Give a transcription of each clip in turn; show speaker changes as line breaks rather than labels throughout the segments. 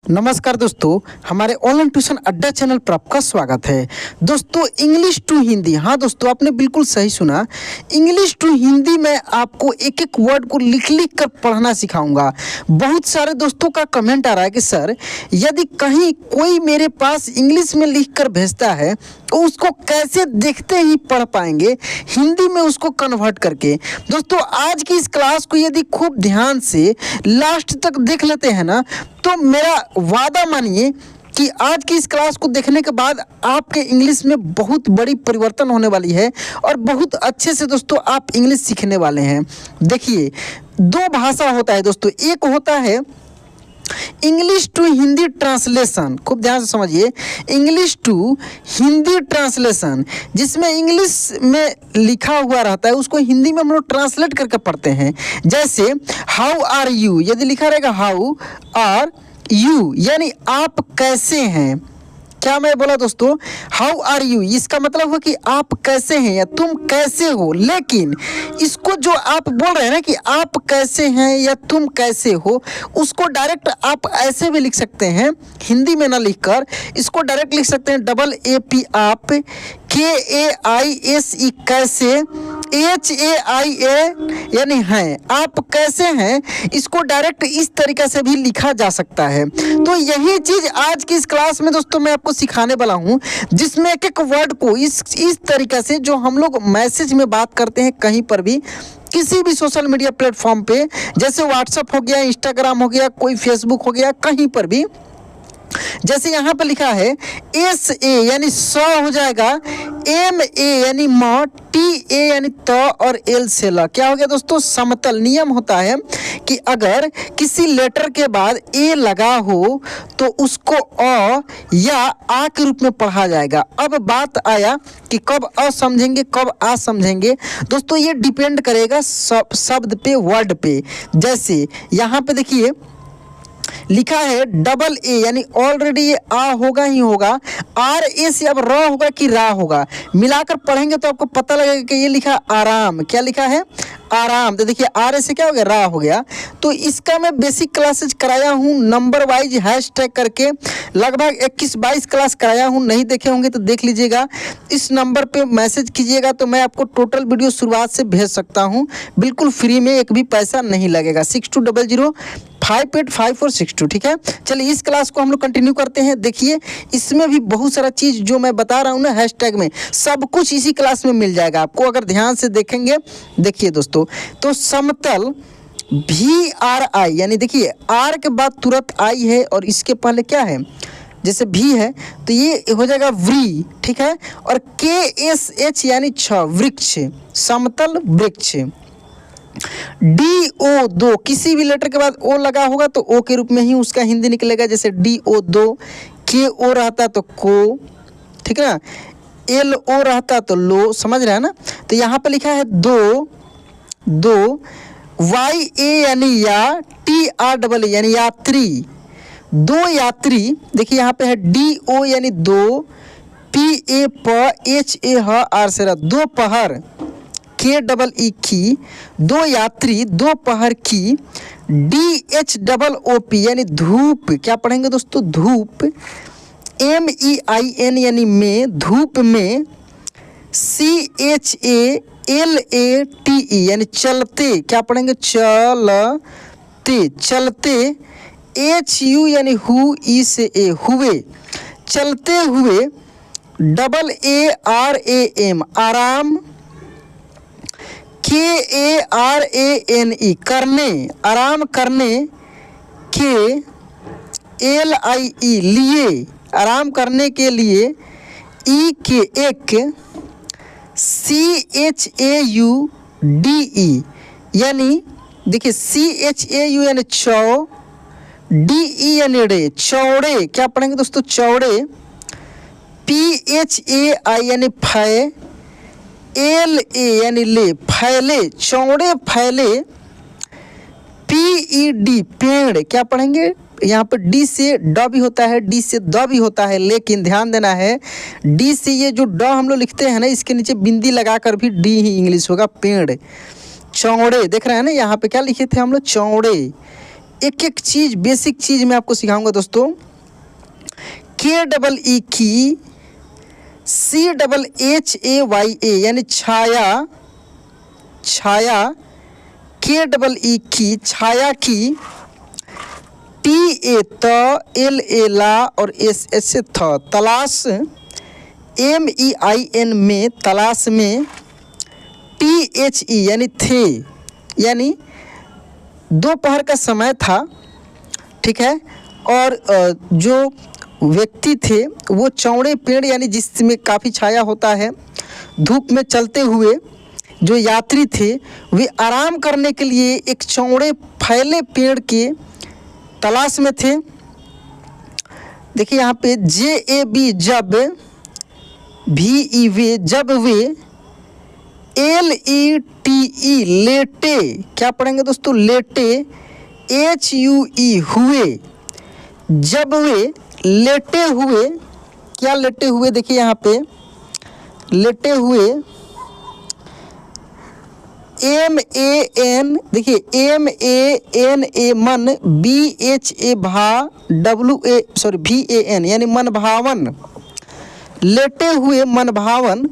नमस्कार दोस्तों, हमारे ऑनलाइन ट्यूशन अड्डा चैनल पर आपका स्वागत है। दोस्तों, इंग्लिश टू हिंदी, हाँ दोस्तों, आपने बिल्कुल सही सुना। इंग्लिश टू हिंदी में आपको एक एक वर्ड को लिख लिख कर पढ़ना सिखाऊंगा। बहुत सारे दोस्तों का कमेंट आ रहा है कि सर, यदि कहीं कोई मेरे पास इंग्लिश में लिख कर भेजता है तो उसको कैसे देखते ही पढ़ पाएंगे हिंदी में उसको कन्वर्ट करके। दोस्तों, आज की इस क्लास को यदि खूब ध्यान से लास्ट तक देख लेते हैं ना, तो मेरा वादा मानिए कि आज की इस क्लास को देखने के बाद आपके इंग्लिश में बहुत बड़ी परिवर्तन होने वाली है और बहुत अच्छे से दोस्तों आप इंग्लिश सीखने वाले हैं। देखिए, दो भाषा होता है दोस्तों, एक होता है इंग्लिश टू हिंदी ट्रांसलेशन। खूब ध्यान से समझिए, इंग्लिश टू हिंदी ट्रांसलेशन, जिसमें इंग्लिश में लिखा हुआ रहता है उसको हिंदी में हम लोग ट्रांसलेट करके पढ़ते हैं। जैसे हाउ आर यू, यदि लिखा रहेगा हाउ आर यू यानी आप कैसे हैं। क्या मैं बोला दोस्तों, हाउ आर यू, इसका मतलब है कि आप कैसे हैं या तुम कैसे हो। लेकिन इसको जो आप बोल रहे हैं ना कि आप कैसे हैं या तुम कैसे हो, उसको डायरेक्ट आप ऐसे भी लिख सकते हैं, हिंदी में ना लिखकर इसको डायरेक्ट लिख सकते हैं डबल ए पी आप, KAISE कैसे, HAIA यानी हैं, आप कैसे हैं, इसको डायरेक्ट इस तरीके से भी लिखा जा सकता है। तो यही चीज़ आज की इस क्लास में दोस्तों मैं आपको सिखाने वाला हूँ, जिसमें एक एक वर्ड को इस तरीके से जो हम लोग मैसेज में बात करते हैं कहीं पर भी, किसी भी सोशल मीडिया प्लेटफॉर्म पे, जैसे व्हाट्सएप हो गया, इंस्टाग्राम हो गया, कोई फेसबुक हो गया, कहीं पर भी, जैसे यहाँ पे लिखा है SA यानी सौ हो जाएगा, MA यानी म, TA यानी त और L से ल। क्या हो गया दोस्तों, समतल। नियम होता है कि अगर किसी लेटर के बाद A लगा हो तो उसको अ या आ के रूप में पढ़ा जाएगा। अब बात आया कि कब अ समझेंगे कब आ समझेंगे। दोस्तों, ये डिपेंड करेगा शब्द पे, वर्ड पे। जैसे यहाँ पे देखिए लिखा है डबल ए यानी ऑलरेडी ये आ होगा ही होगा, RA से अब र होगा कि रा होगा, मिलाकर पढ़ेंगे तो आपको पता लगेगा कि ये लिखा आराम। क्या लिखा है, आराम। तो देखिए RA से क्या हो गया, रा हो गया। तो इसका मैं बेसिक क्लासेज कराया हूँ नंबर वाइज हैशटैग करके, लगभग 21-22 क्लास कराया हूँ। नहीं देखे होंगे तो देख लीजिएगा, इस नंबर पे मैसेज कीजिएगा तो मैं आपको टोटल वीडियो शुरुआत से भेज सकता हूँ, बिल्कुल फ्री में, एक भी पैसा नहीं लगेगा। 6200585462। ठीक है, चलिए इस क्लास को हम लोग कंटिन्यू करते हैं। देखिए, इसमें भी बहुत सारा चीज़ जो मैं बता रहा हूँ ना हैशटैग में, सब कुछ इसी क्लास में मिल जाएगा आपको अगर ध्यान से देखेंगे। देखिए दोस्तों, तो समतल VRI यानी देखिए आर के बाद तुरंत आई है और इसके पहले क्या है, जैसे भी है तो ये हो जाएगा व्री। ठीक है, और KSH यानी छ, वृक्ष, समतल वृक्ष। DO दो, किसी भी लेटर के बाद ओ लगा होगा तो ओ के रूप में ही उसका हिंदी निकलेगा। जैसे DO दो, KO रहता तो को, ठीक है ना, LO रहता तो लो, समझ रहे हैं ना। तो यहाँ पे लिखा है दो, YA यानी या, TREE यानी यात्री, दो यात्री। देखिए यहाँ पे है DO यानी दो, PAPHA R से दो पहर, KEE की, दो यात्री, दो पहर की। DHOOP यानी धूप, क्या पढ़ेंगे दोस्तों, धूप। MEIN यानी में, धूप में। CHALATE यानी चलते, क्या पढ़ेंगे, चलते, चलते। HU यानी हु, ई से ए, हुए, चलते हुए। AARAM आराम। KARANE करने, आराम करने। KLIE लिए, आराम करने के लिए। EK एक। CHAUDE यानी देखिए CHAU यानी चौ, DE यानी रे, चौड़े, क्या पढ़ेंगे दोस्तों, चौड़े। PHAI यानी फै, LA यानी ले, फैले, चौड़े फैले। PED पेड़, क्या पढ़ेंगे, यहाँ पर डी से ड भी होता है, डी से द भी होता है, लेकिन ध्यान देना है डी से ये जो ड हम लोग लिखते हैं ना, इसके नीचे बिंदी लगाकर भी डी ही इंग्लिश होगा, पेड़। चौड़े, देख रहे हैं ना, यहाँ पे क्या लिखे थे हम लोग, चौड़े। एक एक चीज़, बेसिक चीज़ मैं आपको सिखाऊंगा दोस्तों। KEE की CHAYA यानी छाया, छाया, KEE की छाया की, TA त, LA ला और SS से थ, तलाश, MEIN में, तलाश में, THE यानी थे, यानी दोपहर का समय था, ठीक है। और जो व्यक्ति थे वो चौड़े पेड़ यानी जिसमें काफ़ी छाया होता है, धूप में चलते हुए जो यात्री थे वे आराम करने के लिए एक चौड़े फैले पेड़ के तलाश में थे। देखिए यहाँ पे JAB जब, VE वे, जब वे, LETE लेटे, क्या पढ़ेंगे दोस्तों, लेटे, HUE हुए, जब वे लेटे हुए, क्या लेटे हुए, देखिए यहाँ पे लेटे हुए, MAN, देखिए MANA मन, BHA भा, VAN यानी मन भावन, लेटे हुए मन भावन,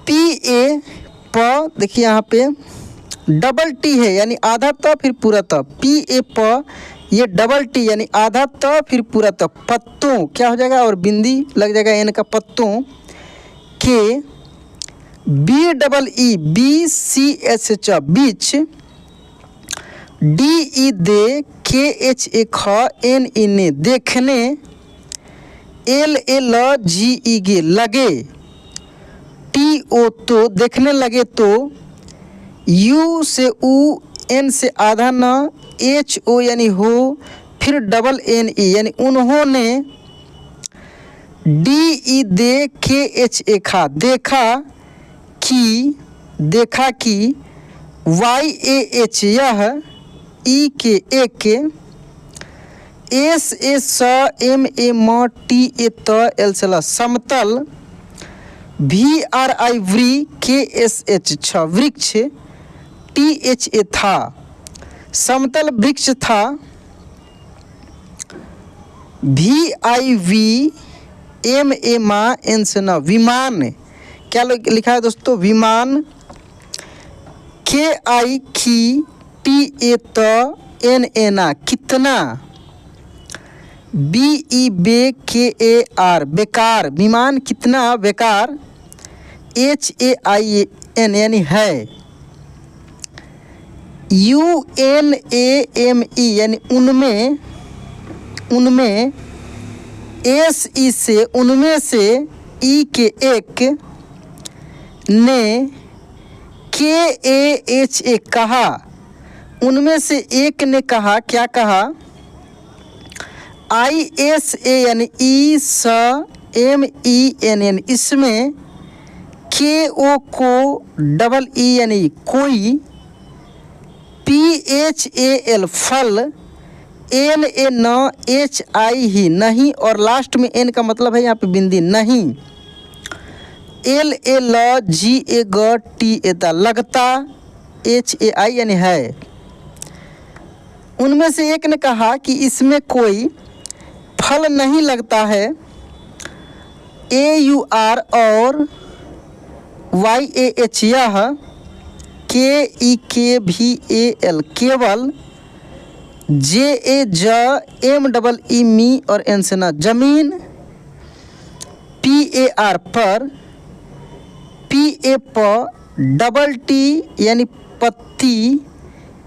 PA प, देखिए यहाँ पे डबल T है यानी आधा त फिर पूरा त, PA प, ये डबल T यानी आधा त फिर पूरा त, पत्तों, क्या हो जाएगा और बिंदी लग जाएगा N का, पत्तों के, BEE BCH बीच, DE दे, KHA ख, NE ने, देखने, LLGE गे, लगे, TO तो, देखने लगे तो, U से U, N से आधा न, HO यानी हो, फिर डबल NE यानी उन्होंने, DE दे, KHA खा, देखा कि, देखा कि, YAH यह, EK एक, SA स, MA म, TA त, L से ल, समतल, VRI व्री, KSH छ, वृक्ष, THA था, समतल वृक्ष था, VIV MA मा, N से न, विमान, क्या लिखा है दोस्तों, विमान, KI की, TA त, NA ना, कितना, BE बे, KAR बेकार, विमान कितना बेकार, HAIN यानी है, UNAME यानी उनमें, उनमें, SE से, उनमें से, E के एक, ने, KAHA कहा, उनमें से एक ने कहा, क्या कहा, ISA यानी E स, MEN यानी इसमें, KO को, डबल E यानी कोई, PHAL फल, NA न, HI ही नहीं, और लास्ट में N का मतलब है यहाँ पे बिंदी नहीं, LLGA ग, TA ता, लगता, HAI यानी है। उनमें से एक ने कहा कि इसमें कोई फल नहीं लगता है, AUR और YAH यह, KEKVAL केवल, JA ज, MEE मी और N से न, जमीन, PAR पर, PA प, डबल T यानी पत्ती,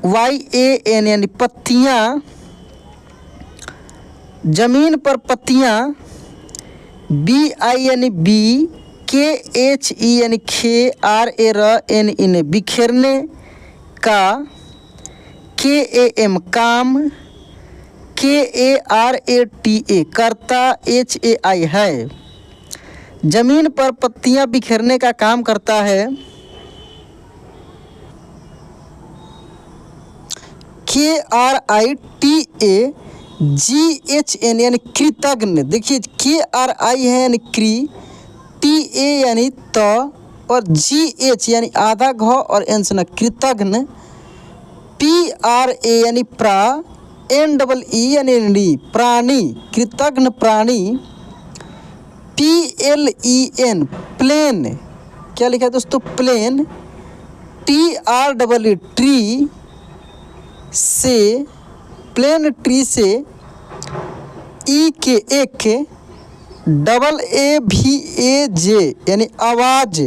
YAN यानी पत्तियाँ, जमीन पर पत्तियाँ, BI यानी बी, KHE यानी खे, RAN ने, बिखेरने का, KAM काम, KARATA करता, HAI है, जमीन पर पत्तियां बिखेरने का काम करता है, KRITA GHN यानी कृतज्ञ, देखिए KRI है यानी क्री, TA यानी त, और GH यानी आधा घ और N से न, कृतज्ञ, PRA यानी प्रा, NEE यानी नी प्राणी, कृतघ्न प्राणी। PLEN प्लेन, क्या लिखा है दोस्तों प्लेन। TREE ट्री से, प्लेन ट्री से। EK एक, AAVAJ यानी आवाज,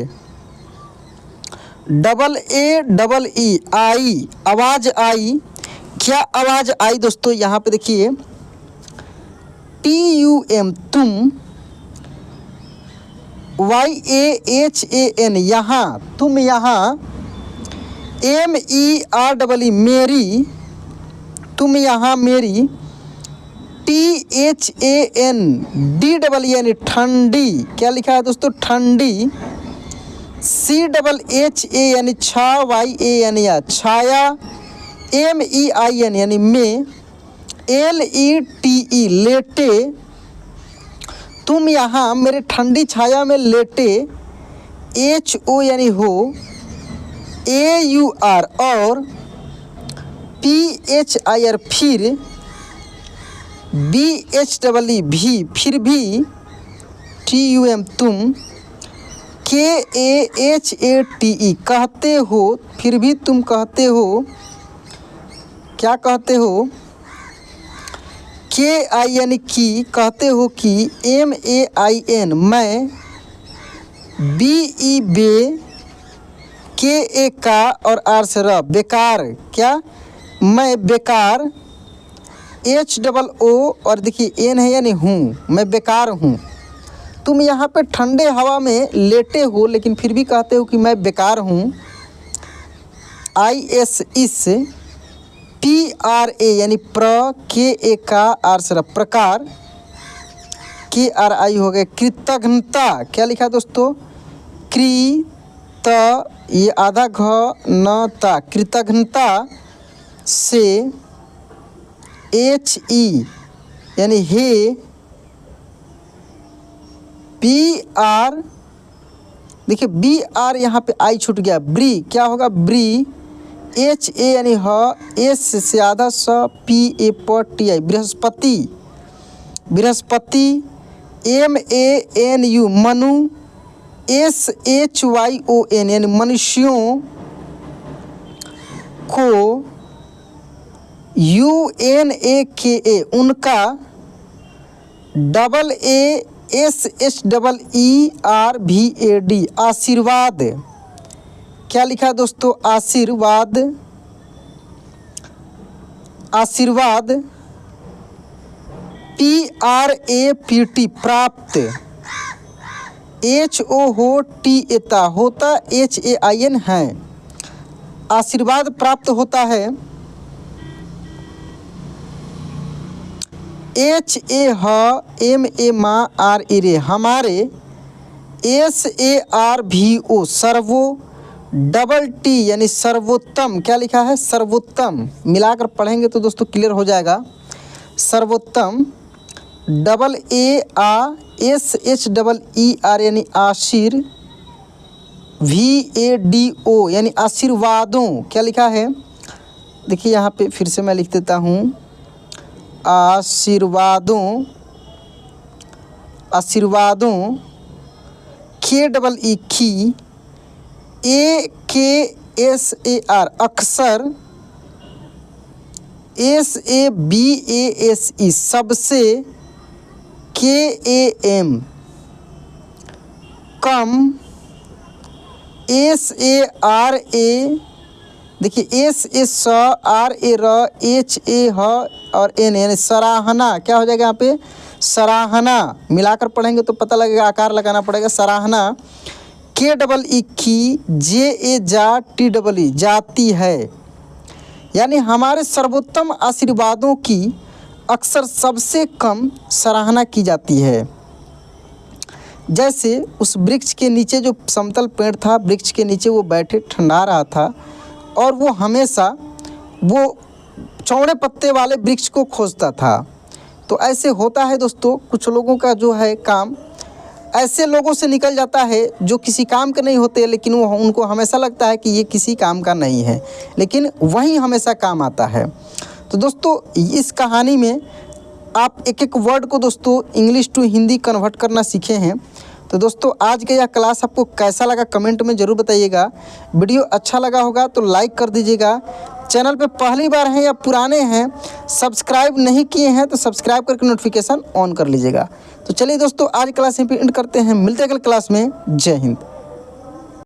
AAEE आई, आवाज आई। क्या आवाज आई दोस्तों, यहाँ पे देखिए TUM तुम, YAHAN यहाँ, तुम यहाँ। MEREE मेरी, तुम यहाँ मेरी। THANDEE यानी ठंडी, क्या लिखा है दोस्तों ठंडी। CHHA यानी छा, YA यानी छाया। MEIN यानी में। LETE लेटे, तुम यहाँ मेरे ठंडी छाया में लेटे। HO यानी हो। AUR और। PHIR फिर। BHEE भी, फिर भी। TUM तुम। KAHATE कहते हो, फिर भी तुम कहते हो। क्या कहते हो, KI यानी की, कहते हो कि। MAIN मैं। BE बे, KA का और R से र बेकार, क्या मैं बेकार। HOO और देखिए N है यानी हूँ, मैं बेकार हूँ। तुम यहाँ पे ठंडे हवा में लेटे हो लेकिन फिर भी कहते हो कि मैं बेकार हूँ। IS इस। PRA यानी प्र, KA का R से र प्रकार। KRI हो गए कृतघ्नता, क्या लिखा दोस्तों ये आधा घ न ता, कृतघ्नता से। HE यानी हे। BR देखिए BR यहाँ पे आई छूट गया, ब्री, क्या होगा ब्री। HA यानी ह, S से आधा स, PA प TI Brihaspati, Brihaspati. MANU Manu. SHYON यानी मनुष्यों को। UNAKA उनका। ASSEERVAD आशीर्वाद, क्या लिखा है दोस्तों आशीर्वाद, आशीर्वाद। PRAPT प्राप्त। HOTA होता, HAIN है, आशीर्वाद प्राप्त होता है। HAMA माँ RE हमारे। SARVO servo. TT यानी सर्वोत्तम, क्या लिखा है सर्वोत्तम, मिलाकर पढ़ेंगे तो दोस्तों क्लियर हो जाएगा। सर्वोत्तम। AASHEER यानी आशीर। VADO यानी आशीर्वादों, क्या लिखा है देखिए यहाँ पे फिर से मैं लिख देता हूँ आशीर्वादों, आशीर्वादों। KEE की। AKSAR अक्सर। SABASE सबसे। KAM कम। SARA देखिए SSRA HA और N यानी सराहना, क्या हो जाएगा यहाँ पे सराहना, मिलाकर पढ़ेंगे तो पता लगेगा, आकार लगाना पड़ेगा सराहना। KEE की। JA जा TEE जाती है, यानी हमारे सर्वोत्तम आशीर्वादों की अक्सर सबसे कम सराहना की जाती है। जैसे उस वृक्ष के नीचे जो समतल पेड़ था, वृक्ष के नीचे वो बैठे ठंडा रहा था और वो हमेशा वो चौड़े पत्ते वाले वृक्ष को खोजता था। तो ऐसे होता है दोस्तों, कुछ लोगों का जो है काम ऐसे लोगों से निकल जाता है जो किसी काम के नहीं होते, लेकिन वो उनको हमेशा लगता है कि ये किसी काम का नहीं है, लेकिन वही हमेशा काम आता है। तो दोस्तों इस कहानी में आप एक एक वर्ड को दोस्तों इंग्लिश टू हिंदी कन्वर्ट करना सीखे हैं। तो दोस्तों आज का यह क्लास आपको कैसा लगा कमेंट में ज़रूर बताइएगा। वीडियो अच्छा लगा होगा तो लाइक कर दीजिएगा। चैनल पे पहली बार हैं या पुराने हैं, सब्सक्राइब नहीं किए हैं तो सब्सक्राइब करके नोटिफिकेशन ऑन कर लीजिएगा। तो चलिए दोस्तों आज क्लास यहीं पे एंड करते हैं, मिलते हैं अगले क्लास में। जय हिंद।